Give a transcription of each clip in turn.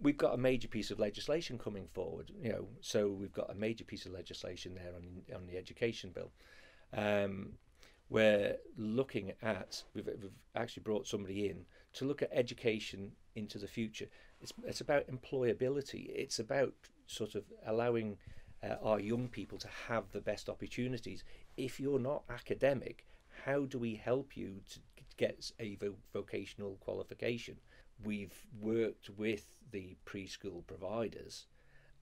we've got a major piece of legislation coming forward, so we've got a major piece of legislation there on the education bill. Um, we're looking at, we've actually brought somebody in to look at education into the future. It's about employability. It's about sort of allowing our young people to have the best opportunities. If you're not academic, how do we help you to get a vocational qualification? We've worked with the preschool providers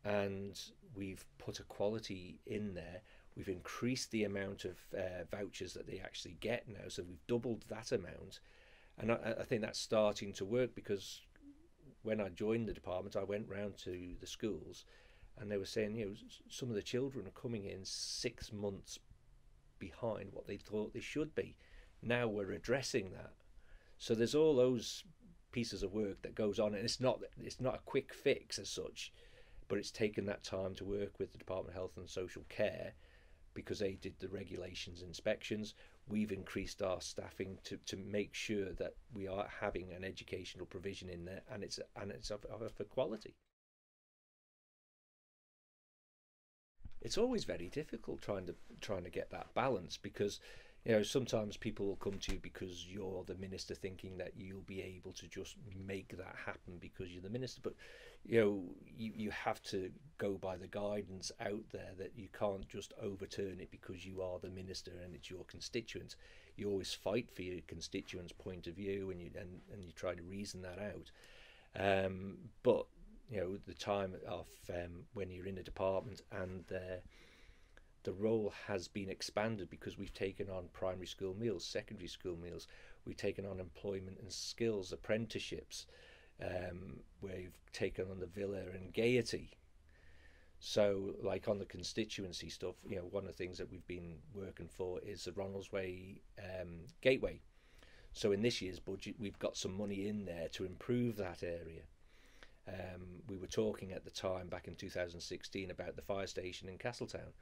and we've put a quality in there. We've increased the amount of vouchers that they actually get now, so we've doubled that amount. And I think that's starting to work, because when I joined the department, I went round to the schools and they were saying, some of the children are coming in 6 months behind what they thought they should be. Now we're addressing that. So there's all those pieces of work that goes on, and it's not a quick fix as such, but it's taken that time to work with the Department of Health and Social Care, because they did the regulations inspections. We've increased our staffing to make sure that we are having an educational provision in there, and it's of quality. It's always very difficult trying to get that balance, because sometimes people will come to you because you're the minister, thinking that you'll be able to just make that happen because you're the minister. But you have to go by the guidance out there, that you can't just overturn it because you are the minister and it's your constituents. You always fight for your constituents' point of view, and you try to reason that out. But the time of when you're in a department, and the role has been expanded, because we've taken on primary school meals, secondary school meals, we've taken on employment and skills apprenticeships, we've taken on the villa and gaiety. So, like on the constituency stuff, one of the things that we've been working for is the Ronaldsway Gateway. So in this year's budget, we've got some money in there to improve that area. We were talking at the time, back in 2016, about the fire station in Castletown,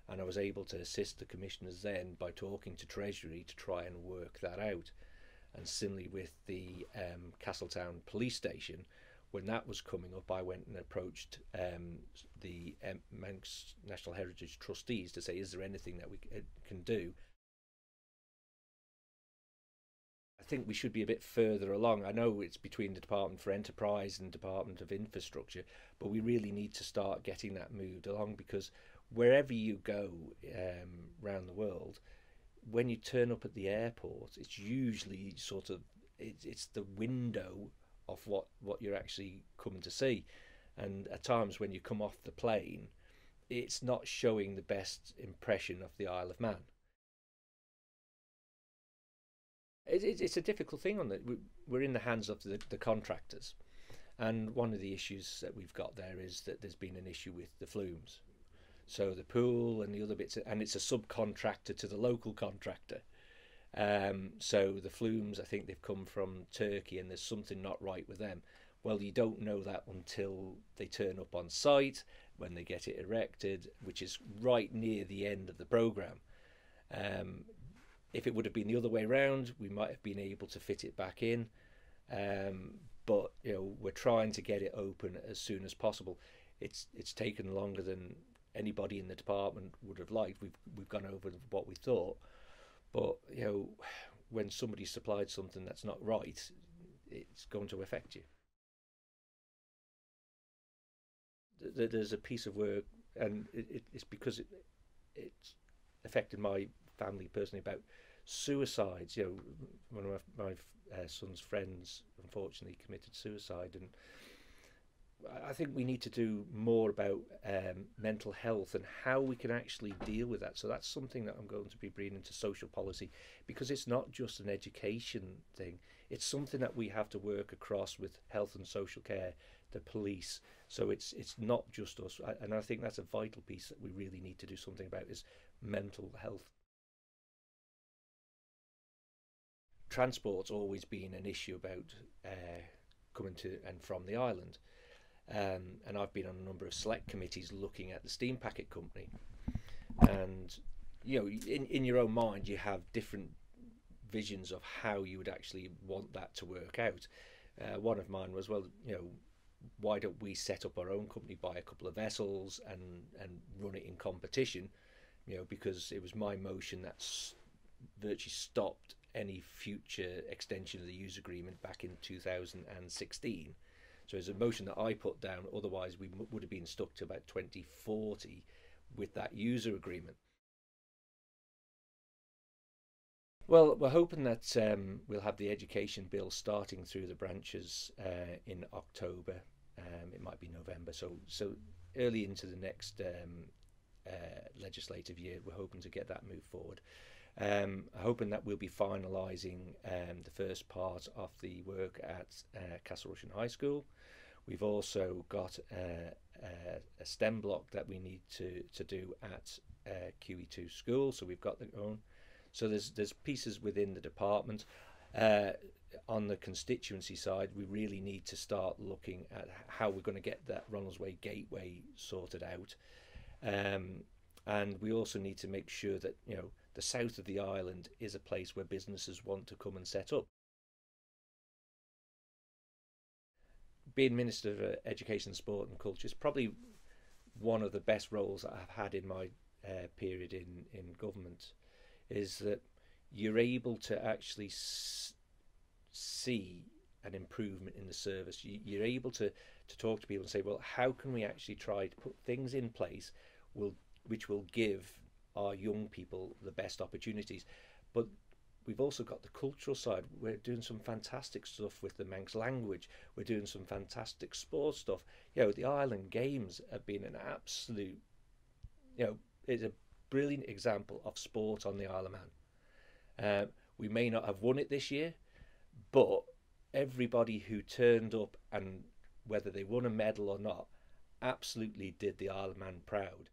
and I was able to assist the commissioners then by talking to Treasury to try and work that out. And similarly with the Castletown police station, when that was coming up, I went and approached the Manx National Heritage trustees to say, is there anything that we can do? I think we should be a bit further along. I know it's between the Department for Enterprise and Department of Infrastructure, but we really need to start getting that moved along, because wherever you go around the world, when you turn up at the airport, it's usually sort of it's the window of what you're actually coming to see. And at times when you come off the plane, it's not showing the best impression of the Isle of Man. It's a difficult thing. We're in the hands of the contractors, and one of the issues that we've got there is that there's been an issue with the flumes. So the pool and the other bits, and it's a subcontractor to the local contractor. So the flumes, I think they've come from Turkey, and there's something not right with them. Well, you don't know that until they turn up on site, when they get it erected, which is right near the end of the programme. Um, if it would have been the other way round, we might have been able to fit it back in. But we're trying to get it open as soon as possible. It's taken longer than anybody in the department would have liked. We've gone over what we thought, but when somebody supplied something that's not right, it's going to affect you. There's a piece of work, and it's because it's affected my family personally, about suicides. One of my son's friends unfortunately committed suicide, and I think we need to do more about mental health and how we can actually deal with that. So that's something that I'm going to be bringing into social policy, because it's not just an education thing. It's something that we have to work across with health and social care, the police. So it's not just us, and I think that's a vital piece that we really need to do something about, is mental health. Transport's always been an issue about coming to and from the island. And I've been on a number of select committees looking at the steam packet company. And in your own mind, you have different visions of how you would actually want that to work out. One of mine was, well, why don't we set up our own company, buy a couple of vessels, and run it in competition? Because it was my motion that virtually stopped any future extension of the use agreement back in 2016. So it's a motion that I put down. Otherwise, we would have been stuck to about 2040 with that user agreement. Well, we're hoping that we'll have the education bill starting through the branches in October. It might be November, so early into the next legislative year, we're hoping to get that moved forward. Hoping that we'll be finalising the first part of the work at Castle Rushen High School. We've also got a STEM block that we need to do at QE2 school, so we've got the own. So there's pieces within the department. On the constituency side, we really need to start looking at how we're going to get that Ronaldsway Gateway sorted out. And we also need to make sure that the south of the island is a place where businesses want to come and set up. Being Minister for Education, Sport and Culture is probably one of the best roles that I've had in my period in government, is that you're able to actually see an improvement in the service. You're able to talk to people and say, well, how can we actually try to put things in place which will give our young people the best opportunities. But we've also got the cultural side. We're doing some fantastic stuff with the Manx language. We're doing some fantastic sports stuff. The Island Games have been an absolute, it's a brilliant example of sport on the Isle of Man. We may not have won it this year, but everybody who turned up, and whether they won a medal or not, absolutely did the Isle of Man proud.